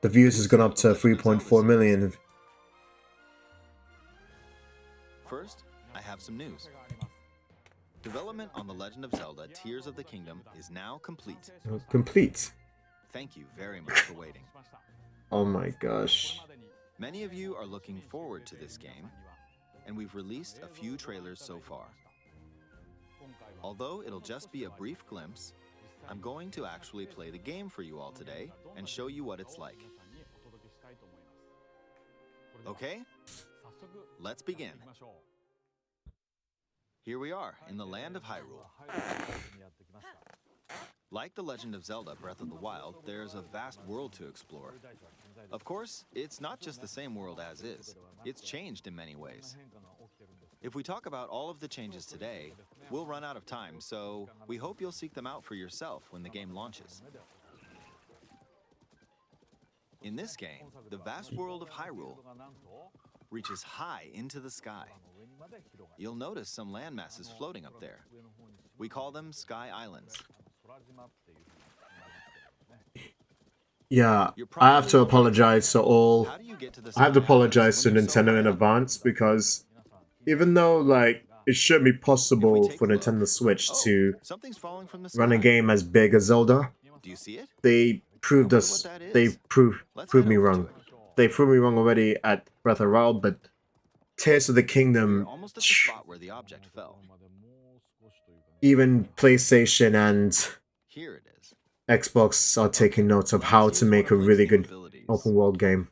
The views has gone up to 3.4 million. First, I have some news. Development on The Legend of Zelda Tears of the Kingdom is now complete. Complete. Thank you very much for waiting. Oh my gosh. Many of you are looking forward to this game, and we've released a few trailers so far. Although it'll just be a brief glimpse, I'm going to actually play the game for you all today and show you what it's like. Okay? Let's begin. Here we are in the land of Hyrule. Like The Legend of Zelda Breath of the Wild, there's a vast world to explore. Of course, it's not just the same world as is. It's changed in many ways. If we talk about all of the changes today, we'll run out of time, so we hope you'll seek them out for yourself when the game launches. In this game, the vast world of Hyrule reaches high into the sky. You'll notice some landmasses floating up there. We call them Sky Islands. Yeah, I have to apologize to all. I have to apologize to Nintendo in advance because even though like it should be possible for Nintendo Switch to run a game as big as Zelda, Do you see it? they proved us. They proved me wrong. They proved me wrong already at Breath of the Wild, but Tears of the We're Kingdom, almost at the spot where the object fell. even PlayStation and Here it is. Xbox are taking note of how to make a really good open world game.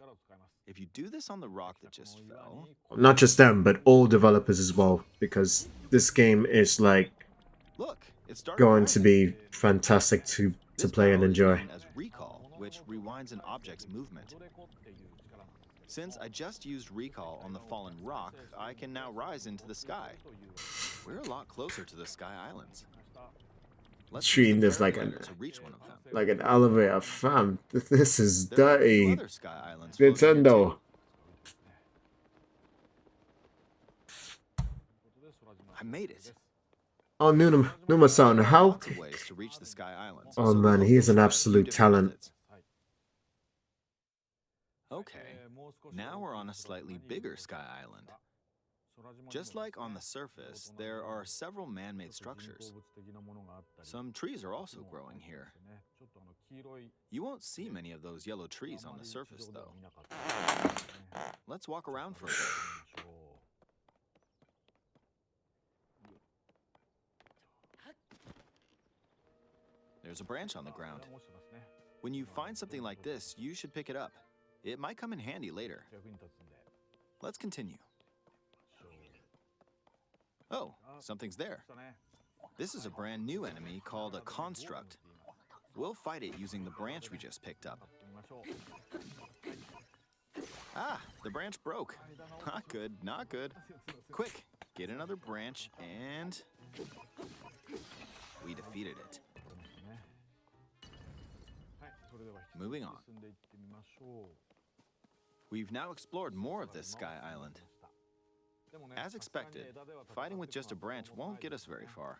If you do this on the rock that just fell, Not just them, but all developers as well, because this game is like look, it started going to rising. be fantastic to This play and power is enjoy. known as recall, which rewinds an object's movement. Since I just used recall on the fallen rock, I can now rise into the sky. We're a lot closer to the Sky Islands. Let's use Treating the this like paraglider to reach one of them. like an elevator, fam. This is There are a few dirty. other Sky Islands floating here Nintendo. too. I made it. Oh, Numa-san, how? Lots of ways to reach the Sky Islands. Oh so we man, hope he is you'll an try a few absolute different talent. methods. Okay, now we're on a slightly bigger Sky Island. Just like on the surface, there are several man-made structures. Some trees are also growing here. You won't see many of those yellow trees on the surface, though. Let's walk around for a bit. There's a branch on the ground. When you find something like this, you should pick it up. It might come in handy later. Let's continue. Oh, something's there. This is a brand new enemy called a construct. We'll fight it using the branch we just picked up. Ah, the branch broke. Not good, not good. Quick, get another branch and... we defeated it. Moving on. We've now explored more of this Sky Island. As expected, fighting with just a branch won't get us very far.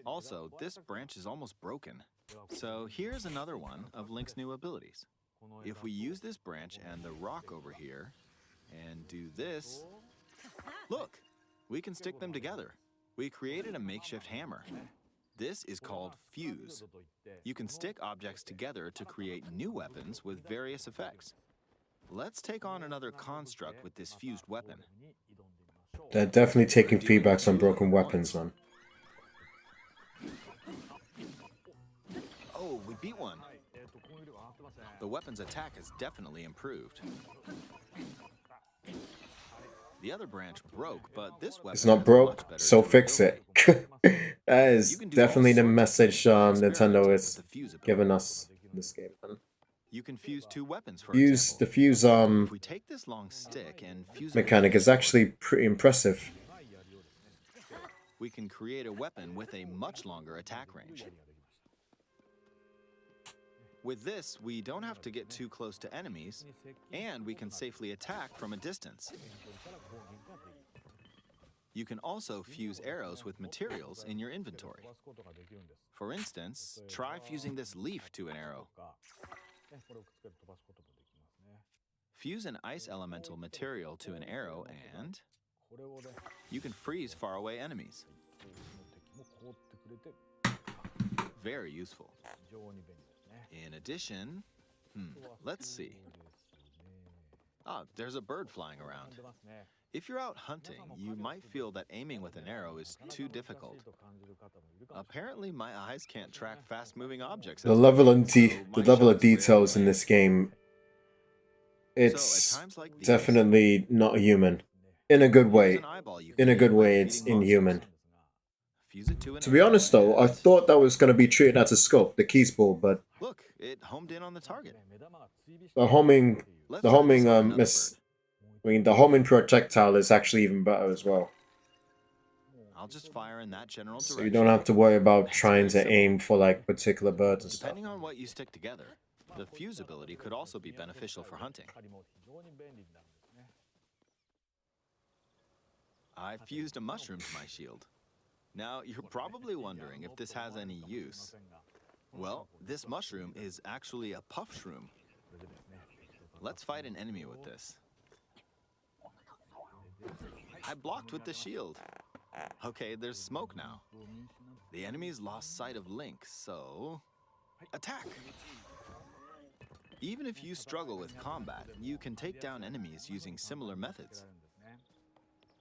Also, this branch is almost broken. So here's another one of Link's new abilities. If we use this branch and the rock over here, and do this, look, we can stick them together. We created a makeshift hammer. This is called fuse. You can stick objects together to create new weapons with various effects. Let's take on another construct with this fused weapon. They're definitely taking feedbacks on broken weapons, man. Oh, we beat one. The weapon's attack has definitely improved. The other branch broke, but this weapon It's not has broke, much better so fix it. durability. That is You can do definitely all the sorts of message things Nintendo with is the fuse ability. giving us in this game, man. You can fuse two weapons, for Fuse, example. the fuse If we take this long stick and fuse it with mechanic is this actually pretty impressive. we can create a weapon with a much longer attack range. With this, we don't have to get too close to enemies, and we can safely attack from a distance. You can also fuse arrows with materials in your inventory. For instance, try fusing this leaf to an arrow. Fuse an ice elemental material to an arrow and you can freeze faraway enemies. Very useful. In addition, let's see. Ah, there's a bird flying around. If you're out hunting, you might feel that aiming with an arrow is too difficult. Apparently, my eyes can't track fast-moving objects. The level of details in this game, it's definitely not human. In a good way. In a good way, it's inhuman. To be honest though, I thought that was going to be treated as a scope, the keys ball, but look, it homed in on the target. The homing projectile is actually even better as well. I'll just fire in that general direction. So you don't have to worry about trying to aim for like particular birds and stuff. Depending on what you stick together, the fuse ability could also be beneficial for hunting. I fused a mushroom to my shield. Now, you're probably wondering if this has any use. Well, this mushroom is actually a puff shroom. Let's fight an enemy with this. I blocked with the shield. Okay, there's smoke now. The enemy's lost sight of Link, so attack! Even if you struggle with combat, you can take down enemies using similar methods.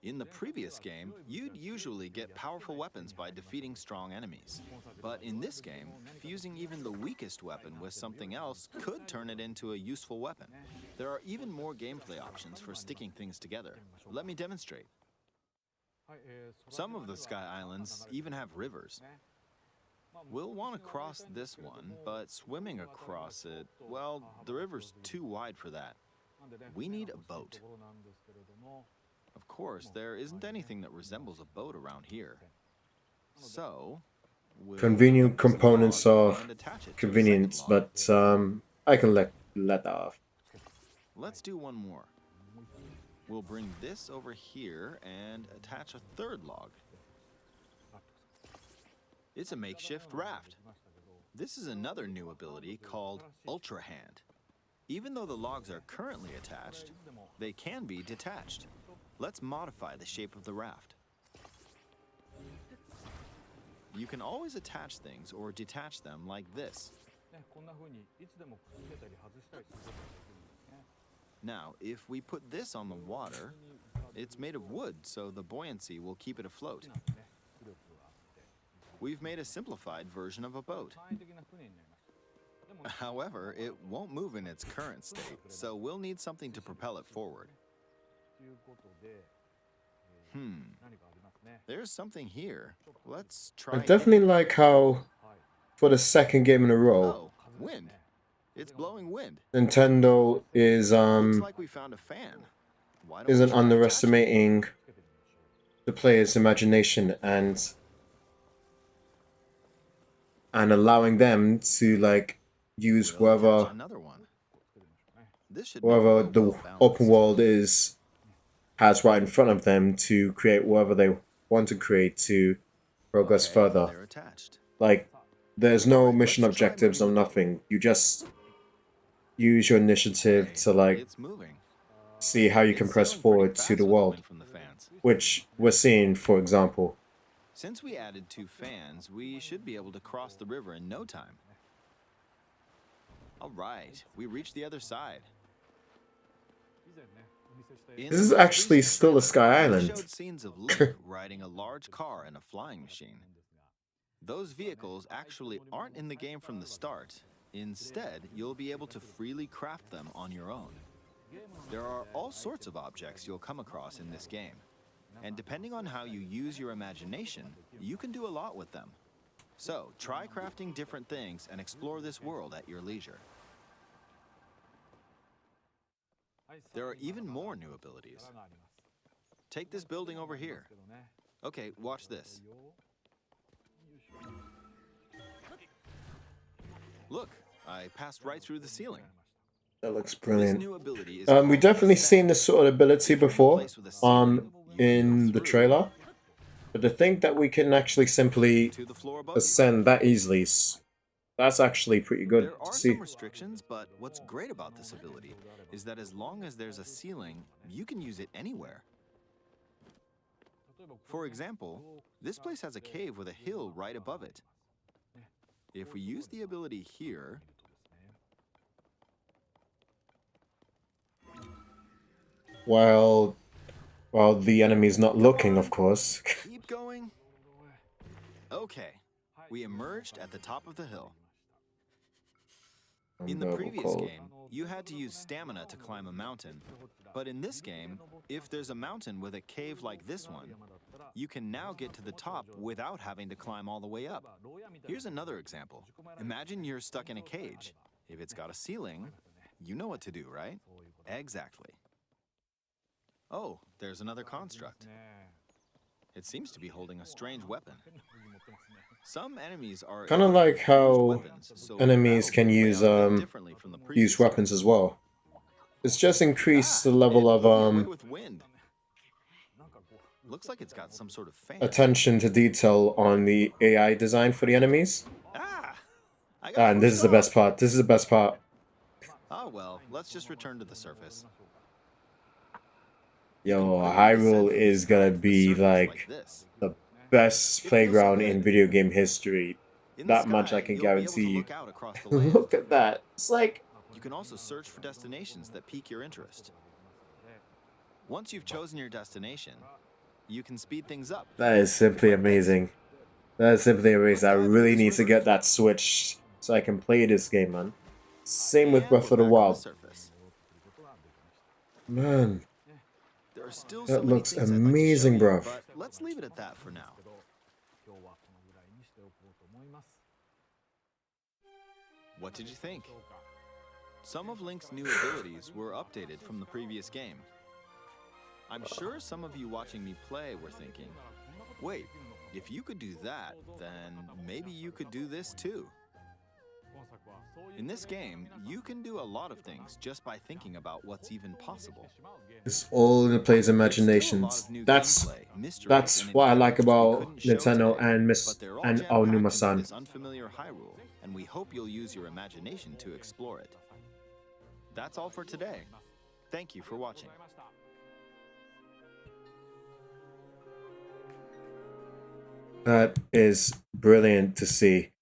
In the previous game, you'd usually get powerful weapons by defeating strong enemies. But in this game, fusing even the weakest weapon with something else could turn it into a useful weapon. There are even more gameplay options for sticking things together. Let me demonstrate. Some of the Sky Islands even have rivers. We'll want to cross this one, but swimming across it, well, the river's too wide for that. We need a boat. Of course, there isn't anything that resembles a boat around here. So, convenient components are convenient, but I can let that off. Let's do one more. We'll bring this over here and attach a third log. It's a makeshift raft. This is another new ability called Ultra Hand. Even though the logs are currently attached, they can be detached. Let's modify the shape of the raft. You can always attach things or detach them like this. Now, if we put this on the water, it's made of wood, so the buoyancy will keep it afloat. We've made a simplified version of a boat. However, it won't move in its current state, so we'll need something to propel it forward. There's something here. Let's try. I definitely like how, for the second game in a row, wind. It's blowing wind. Nintendo is Looks like we found a fan. isn't underestimating the player's imagination and allowing them to like use wherever the open world has right in front of them to create whatever they want to create to progress further. Like, there's no mission objectives or nothing. You just use your initiative to like see how you can press forward to the world, which we're seeing, for example. Since we added 2 fans, we should be able to cross the river in no time. All right, we reached the other side. This is actually still a Sky Island. Showed scenes of Link riding a large car and a flying machine. Those vehicles actually aren't in the game from the start. Instead, you'll be able to freely craft them on your own. There are all sorts of objects you'll come across in this game. And depending on how you use your imagination, you can do a lot with them. So, try crafting different things and explore this world at your leisure. There are even more new abilities. Take this building over here. Okay, watch this. Look, I passed right through the ceiling. That looks brilliant. This new ability is We've definitely seen this sort of ability before in the trailer. But to think that we can actually simply ascend that easily, That's actually pretty good There to are see. some restrictions, but what's great about this ability is that as long as there's a ceiling, you can use it anywhere. For example, this place has a cave with a hill right above it. If we use the ability here, While the enemy's not looking, of course. keep going. Okay, we emerged at the top of the hill. In the previous game, you had to use stamina to climb a mountain. But in this game, if there's a mountain with a cave like this one, you can now get to the top without having to climb all the way up. Here's another example. Imagine you're stuck in a cage. If it's got a ceiling, you know what to do, right? Exactly. Oh, there's another construct. It seems to be holding a strange weapon. Some enemies are Kind of like how weapons, so enemies battle can will play use out a bit differently from the previous weapons as well. It's just increased the Ah, level it of blew me away with wind. Looks like it's got some sort of fan. attention to detail on the AI design for the enemies. Ah, I got And this is pushed the best off. part. This is the best part. Oh well, let's just return to the surface. Yo, Hyrule is gonna be like this. the best playground in video game history. In the That much sky, I can you'll be able to guarantee you. look out across the land. Look at that. It's like, You can also search for destinations that pique your interest. Once you've chosen your destination, you can speed things up. that is simply amazing. That is simply amazing. I really need to get that Switch so I can play this game, man. Same with And Breath we're of the back on Wild. surface. Man, There are still that so many looks things I'd like to amazing, show you, bruv. but let's leave it at that for now. What did you think? Some of Link's new abilities were updated from the previous game. I'm sure some of you watching me play were thinking, wait, if you could do that, then maybe you could do this too. In this game, you can do a lot of things just by thinking about what's even possible. It's all in the player's There's still a lot imaginations. of new That's gameplay, mysteries, that's and what I like encounters we about couldn't show Nintendo today, and but they're all and jam-packed Aonuma into San. this unfamiliar Hyrule, and we hope you'll use your imagination to explore it. That's all for today. Thank you for watching. That is brilliant to see.